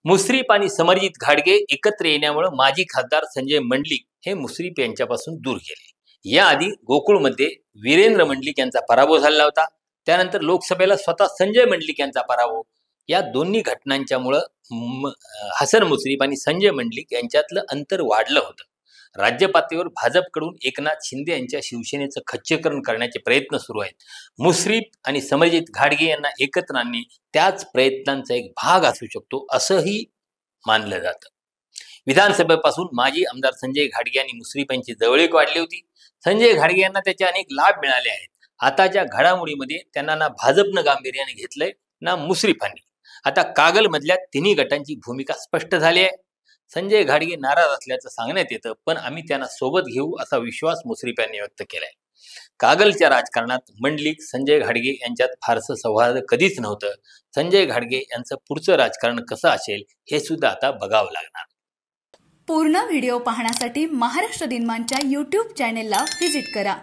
मुश्रीफ आणि समरजित घाटगे एकत्र येण्यामुळे माजी खासदार संजय मंडलिक हे मुश्रीफ यांच्यापासून दूर गेले। याआधी गोकुळमध्ये वीरेंद्र मंडलिक यांचा पराभव झाला होता। त्यानंतर लोकसभेला स्वतः संजय मंडलिक यांचा पराभव। या दोन्ही घटनांच्यामुळे हसन मुश्रीफ आणि संजय मंडलिक यांच्यातलं अंतर वाढलं होतं। राज्य पातळीवर भाजपकडून एकनाथ शिंदे यांच्या शिवसेनेचं खच्चीकरण करण्याचे प्रयत्न सुरू आहेत। मुश्रीफ आणि समरजित घाटगे यांना एकत्र आणणे त्याच प्रयत्नांचा एक भाग असू शकतो असंही मानलं जातं। विधानसभेपासून माजी आमदार संजय घाटगे आणि मुश्रीफ यांची जवळीक वाढली होती। संजय घाटगे यांना त्याचे अनेक लाभ मिळाले आहेत। आताच्या घडामोडीमध्ये त्यांना ना भाजपनं गांभीर्याने घेतलंय ना मुश्रीफांनी। आता कागल मधल्या तिन्ही गटांची भूमिका स्पष्ट झाली आहे। संजय घाटगे नाराज असल्याचं सांगण्यात येतं, पण आम्ही त्यांना सोबत घेऊ असा विश्वास मुश्रीफ यांनी व्यक्त केलाय। कागलच्या राजकारणात मंडलिक संजय घाटगे यांच्यात फारसं सौहार्द कधीच नव्हतं। संजय घाटगे यांचं पुढचं राजकारण कसं असेल हे सुद्धा आता बघावं लागणार। पूर्ण व्हिडिओ पाहण्यासाठी महाराष्ट्र दिनमानच्या YouTube चॅनेलला व्हिजिट करा।